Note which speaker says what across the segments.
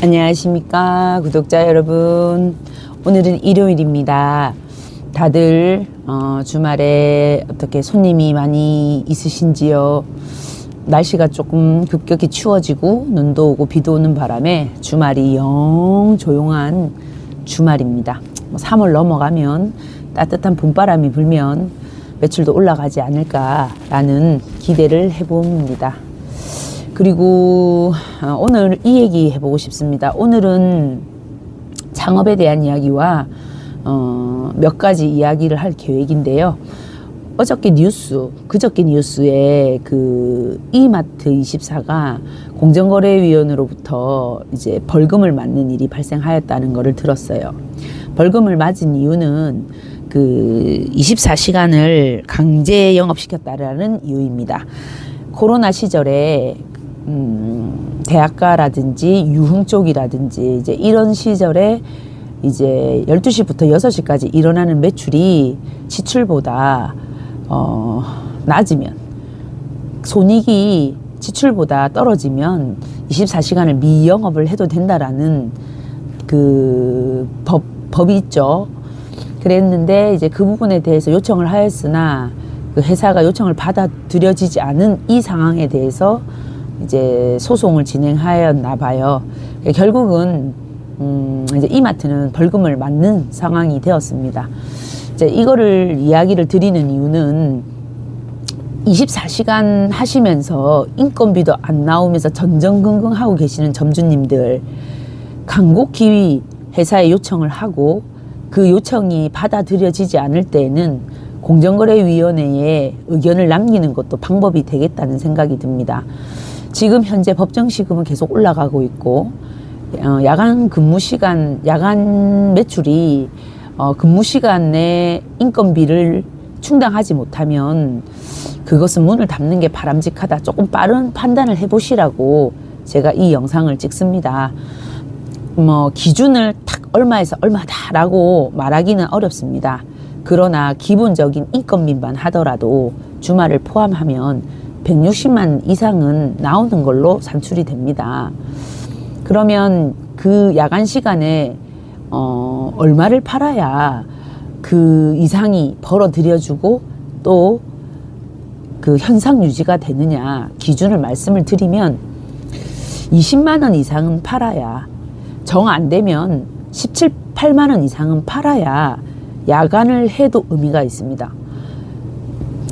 Speaker 1: 안녕하십니까 구독자 여러분. 오늘은 일요일입니다. 다들 주말에 어떻게 손님이 많이 있으신지요? 날씨가 조금 급격히 추워지고 눈도 오고 비도 오는 바람에 주말이 영 조용한 주말입니다. 3월 넘어가면 따뜻한 봄바람이 불면 매출도 올라가지 않을까라는 기대를 해봅니다. 그리고 오늘 이 얘기 해보고 싶습니다. 오늘은 창업에 대한 이야기와 몇 가지 이야기를 할 계획인데요. 그저께 뉴스에 그 이마트24가 공정거래위원회로부터 이제 벌금을 맞는 일이 발생하였다는 것을 들었어요. 벌금을 맞은 이유는 그 24시간을 강제 영업시켰다라는 이유입니다. 코로나 시절에 대학가라든지 유흥 쪽이라든지 이제 이런 시절에 이제 12시부터 6시까지 일어나는 매출이 지출보다 낮으면, 손익이 지출보다 떨어지면 24시간을 미영업을 해도 된다라는 그 법이 있죠. 그랬는데 이제 그 부분에 대해서 요청을 하였으나 그 회사가 요청을 받아들여지지 않은 이 상황에 대해서 이제 소송을 진행하였나 봐요. 결국은 이제 이마트는 벌금을 맞는 상황이 되었습니다. 이제 이거를 이야기를 드리는 이유는 24시간 하시면서 인건비도 안 나오면서 전전긍긍 하고 계시는 점주님들, 간곡히 회사에 요청을 하고 그 요청이 받아들여지지 않을 때에는 공정거래위원회에 의견을 남기는 것도 방법이 되겠다는 생각이 듭니다. 지금 현재 법정시급은 계속 올라가고 있고 야간 근무시간, 야간 매출이 근무시간에 인건비를 충당하지 못하면 그것은 문을 닫는 게 바람직하다. 조금 빠른 판단을 해보시라고 제가 이 영상을 찍습니다. 기준을 딱 얼마에서 얼마다라고 말하기는 어렵습니다. 그러나 기본적인 인건비만 하더라도 주말을 포함하면 160만 이상은 나오는 걸로 산출이 됩니다. 그러면 그 야간 시간에 얼마를 팔아야 그 이상이 벌어들여주고 또 그 현상 유지가 되느냐 기준을 말씀을 드리면 20만 원 이상은 팔아야, 정 안 되면 17, 8만 원 이상은 팔아야 야간을 해도 의미가 있습니다.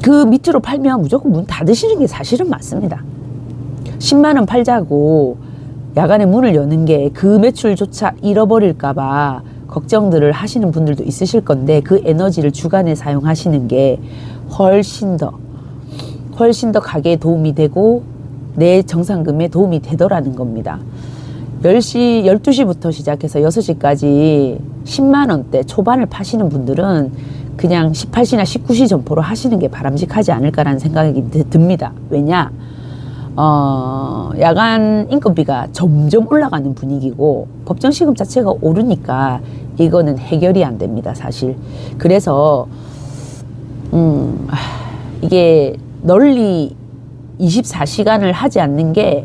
Speaker 1: 그 밑으로 팔면 무조건 문 닫으시는 게 사실은 맞습니다. 10만 원 팔자고 야간에 문을 여는 게 그 매출조차 잃어버릴까봐 걱정들을 하시는 분들도 있으실 건데, 그 에너지를 주간에 사용하시는 게 훨씬 더 가게에 도움이 되고 내 정상금에 도움이 되더라는 겁니다. 12시부터 시작해서 6시까지 10만 원대 초반을 파시는 분들은 그냥 18시나 19시 점포로 하시는 게 바람직하지 않을까라는 생각이 듭니다. 왜냐? 야간 인건비가 점점 올라가는 분위기고 법정시급 자체가 오르니까 이거는 해결이 안 됩니다, 사실. 그래서 이게 널리 24시간을 하지 않는 게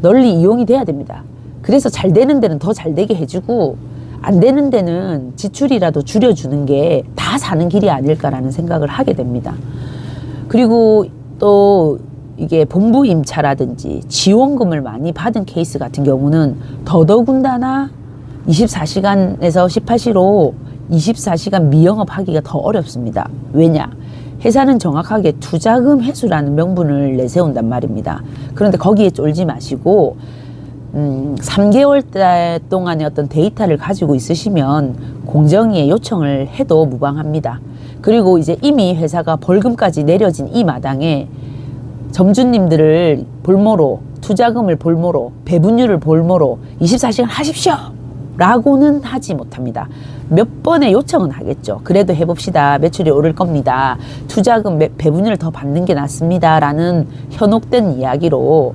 Speaker 1: 널리 이용이 돼야 됩니다. 그래서 잘 되는 데는 더 잘 되게 해주고 안 되는 데는 지출이라도 줄여주는 게 다 사는 길이 아닐까라는 생각을 하게 됩니다. 그리고 또 이게 본부 임차라든지 지원금을 많이 받은 케이스 같은 경우는 더더군다나 24시간에서 18시로 24시간 미영업 하기가 더 어렵습니다. 왜냐? 회사는 정확하게 투자금 회수라는 명분을 내세운단 말입니다. 그런데 거기에 쫄지 마시고 3개월 동안의 어떤 데이터를 가지고 있으시면 공정위에 요청을 해도 무방합니다. 그리고 이제 이미 회사가 벌금까지 내려진 이 마당에 점주님들을 볼모로, 투자금을 볼모로, 배분율을 볼모로 24시간 하십시오 라고는 하지 못합니다. 몇 번의 요청은 하겠죠. 그래도 해봅시다. 매출이 오를 겁니다. 투자금 배분율을 더 받는 게 낫습니다 라는 현혹된 이야기로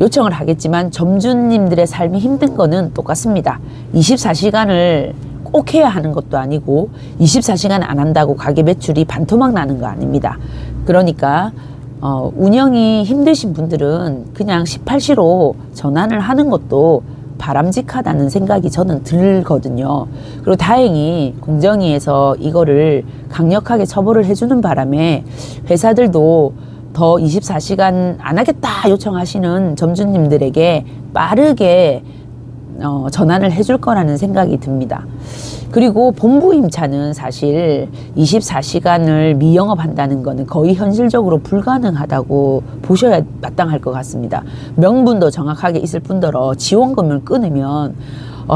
Speaker 1: 요청을 하겠지만 점주님들의 삶이 힘든 거는 똑같습니다. 24시간을 꼭 해야 하는 것도 아니고 24시간 안 한다고 가게 매출이 반토막 나는 거 아닙니다. 그러니까 운영이 힘드신 분들은 그냥 18시로 전환을 하는 것도 바람직하다는 생각이 저는 들거든요. 그리고 다행히 공정위에서 이거를 강력하게 처벌을 해주는 바람에 회사들도 더 24시간 안 하겠다 요청하시는 점주님들에게 빠르게 전환을 해줄 거라는 생각이 듭니다. 그리고 본부 임차는 사실 24시간을 미영업한다는 거는 거의 현실적으로 불가능하다고 보셔야 마땅할 것 같습니다. 명분도 정확하게 있을 뿐더러 지원금을 끊으면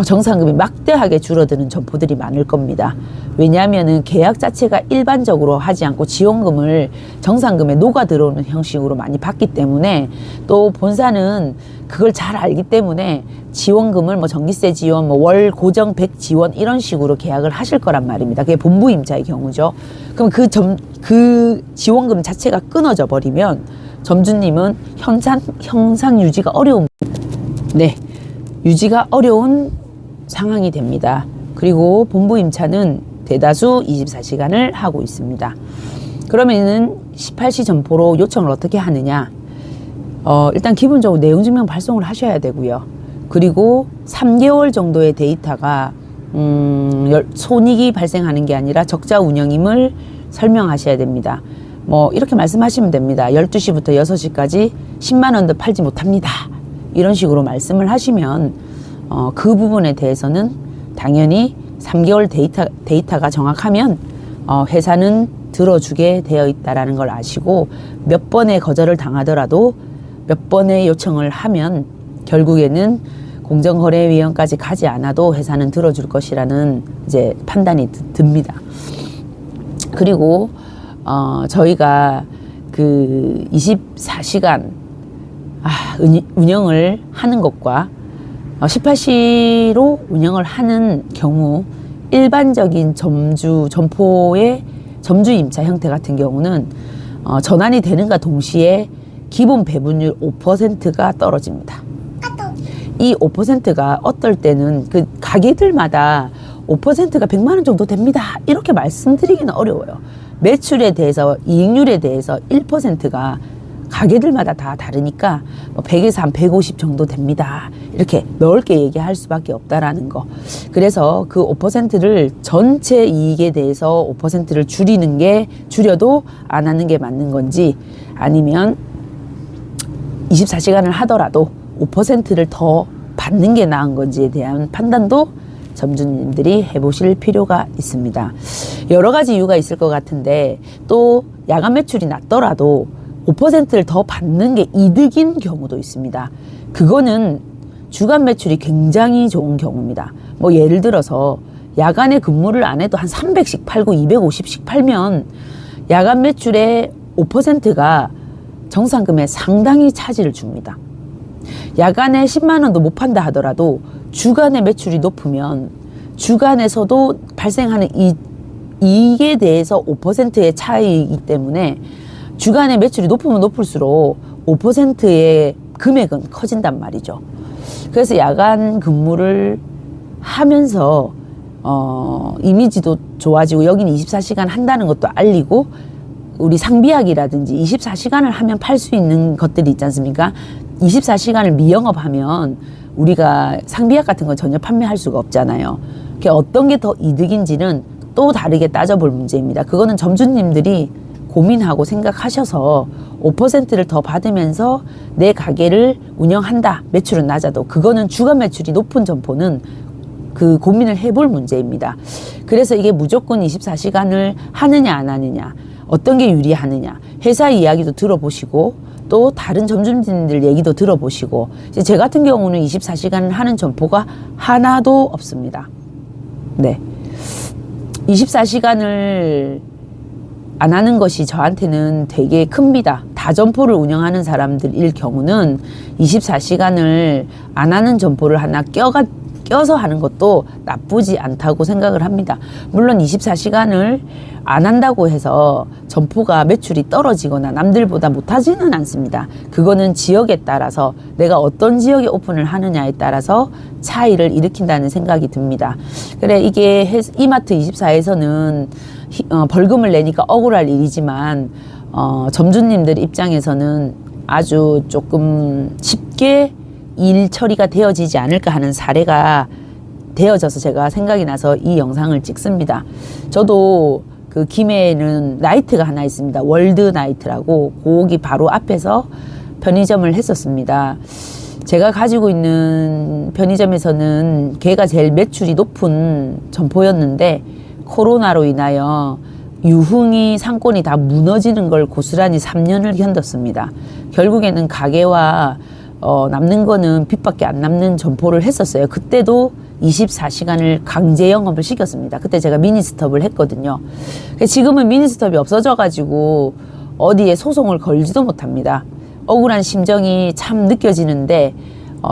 Speaker 1: 정상금이 막대하게 줄어드는 점포들이 많을 겁니다. 왜냐하면은 계약 자체가 일반적으로 하지 않고 지원금을 정상금에 녹아 들어오는 형식으로 많이 받기 때문에, 또 본사는 그걸 잘 알기 때문에 지원금을 뭐 전기세 지원, 뭐 월 고정 100 지원 이런 식으로 계약을 하실 거란 말입니다. 그게 본부 임차의 경우죠. 그럼 그 지원금 자체가 끊어져 버리면 점주님은 형상 유지가 어려운, 유지가 어려운 상황이 됩니다. 그리고 본부 임차는 대다수 24시간을 하고 있습니다. 그러면은 18시 점포로 요청을 어떻게 하느냐? 일단 기본적으로 내용증명 발송을 하셔야 되고요. 그리고 3개월 정도의 데이터가 손익이 발생하는 게 아니라 적자 운영임을 설명하셔야 됩니다. 뭐 이렇게 말씀하시면 됩니다. 12시부터 6시까지 10만 원도 팔지 못합니다. 이런 식으로 말씀을 하시면 그 부분에 대해서는 당연히 3개월 데이터가 정확하면 회사는 들어주게 되어 있다라는 걸 아시고, 몇 번의 거절을 당하더라도 몇 번의 요청을 하면 결국에는 공정거래위원까지 가지 않아도 회사는 들어줄 것이라는 이제 판단이 듭니다. 그리고 저희가 그 24시간 운영을 하는 것과 18시로 운영을 하는 경우, 일반적인 점포의 점주 임차 형태 같은 경우는 전환이 되는가 동시에 기본 배분율 5%가 떨어집니다. 이 5%가 어떨 때는 그 가게들마다 5%가 100만 원 정도 됩니다. 이렇게 말씀드리기는 어려워요. 매출에 대해서, 이익률에 대해서 1%가 가게들마다 다 다르니까 100에서 한 150 정도 됩니다. 이렇게 넓게 얘기할 수밖에 없다라는 거. 그래서 그 5%를 전체 이익에 대해서 5%를 줄여도 안 하는 게 맞는 건지, 아니면 24시간을 하더라도 5%를 더 받는 게 나은 건지에 대한 판단도 점주님들이 해보실 필요가 있습니다. 여러 가지 이유가 있을 것 같은데, 또 야간 매출이 낮더라도 5%를 더 받는 게 이득인 경우도 있습니다. 그거는 주간 매출이 굉장히 좋은 경우입니다. 뭐 예를 들어서 야간에 근무를 안 해도 한 300씩 팔고 250씩 팔면 야간 매출의 5%가 정상금에 상당히 차질을 줍니다. 야간에 10만 원도 못 판다 하더라도 주간의 매출이 높으면 주간에서도 발생하는 이익에 대해서 5%의 차이이기 때문에 주간의 매출이 높으면 높을수록 5%의 금액은 커진단 말이죠. 그래서 야간 근무를 하면서 이미지도 좋아지고, 여기는 24시간 한다는 것도 알리고, 우리 상비약이라든지 24시간을 하면 팔 수 있는 것들이 있지 않습니까? 24시간을 미영업하면 우리가 상비약 같은 건 전혀 판매할 수가 없잖아요. 어떤 게 더 이득인지는 또 다르게 따져볼 문제입니다. 그거는 점주님들이 고민하고 생각하셔서 5%를 더 받으면서 내 가게를 운영한다. 매출은 낮아도. 그거는 주간 매출이 높은 점포는 그 고민을 해볼 문제입니다. 그래서 이게 무조건 24시간을 하느냐 안 하느냐, 어떤 게 유리하느냐, 회사 이야기도 들어보시고 또 다른 점주님들 얘기도 들어보시고, 이제 제 같은 경우는 24시간을 하는 점포가 하나도 없습니다. 네. 24시간을 안 하는 것이 저한테는 되게 큽니다. 다점포를 운영하는 사람들일 경우는 24시간을 안 하는 점포를 하나 껴서 하는 것도 나쁘지 않다고 생각을 합니다. 물론 24시간을 안 한다고 해서 점포가 매출이 떨어지거나 남들보다 못하지는 않습니다. 그거는 지역에 따라서, 내가 어떤 지역에 오픈을 하느냐에 따라서 차이를 일으킨다는 생각이 듭니다. 그래, 이게 이마트 24에서는 벌금을 내니까 억울할 일이지만 점주님들 입장에서는 아주 조금 쉽게 일 처리가 되어지지 않을까 하는 사례가 되어져서 제가 생각이 나서 이 영상을 찍습니다. 저도 그 김해에는 나이트가 하나 있습니다. 월드 나이트라고 거기 바로 앞에서 편의점을 했었습니다. 제가 가지고 있는 편의점에서는 걔가 제일 매출이 높은 점포였는데 코로나로 인하여 유흥이 상권이 다 무너지는 걸 고스란히 3년을 견뎠습니다. 결국에는 가게와 남는 거는 빚밖에 안 남는 점포를 했었어요. 그때도 24시간을 강제 영업을 시켰습니다. 그때 제가 미니스톱을 했거든요. 지금은 미니스톱이 없어져가지고 어디에 소송을 걸지도 못합니다. 억울한 심정이 참 느껴지는데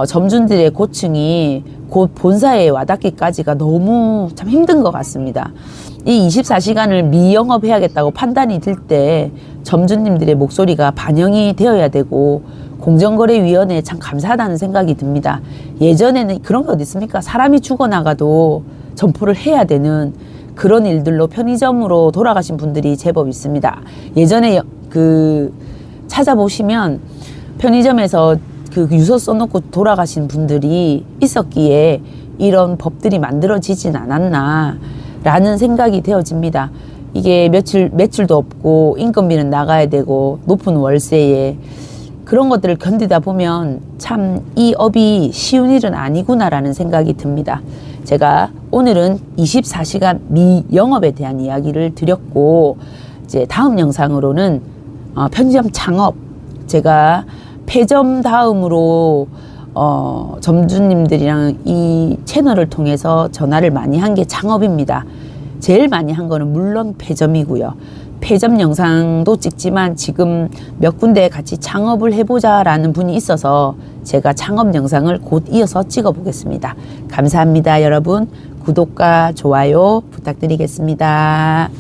Speaker 1: 점주들의 고충이 곧 본사에 와닿기까지가 너무 참 힘든 것 같습니다. 이 24시간을 미영업해야겠다고 판단이 들 때 점주님들의 목소리가 반영이 되어야 되고 공정거래위원회에 참 감사하다는 생각이 듭니다. 예전에는 그런 게 어디 있습니까? 사람이 죽어나가도 점포를 해야 되는 그런 일들로 편의점으로 돌아가신 분들이 제법 있습니다. 예전에 찾아보시면 편의점에서 그 유서 써놓고 돌아가신 분들이 있었기에 이런 법들이 만들어지진 않았나 라는 생각이 되어집니다. 이게 매출도 없고 인건비는 나가야 되고 높은 월세에 그런 것들을 견디다 보면 참 이 업이 쉬운 일은 아니구나라는 생각이 듭니다. 제가 오늘은 24시간 미영업에 대한 이야기를 드렸고 이제 다음 영상으로는 편의점 창업, 제가 폐점 다음으로 점주님들이랑 이 채널을 통해서 전화를 많이 한 게 창업입니다. 제일 많이 한 거는 물론 폐점이고요. 폐점 영상도 찍지만 지금 몇 군데 같이 창업을 해보자 라는 분이 있어서 제가 창업 영상을 곧 이어서 찍어 보겠습니다. 감사합니다. 여러분 구독과 좋아요 부탁드리겠습니다.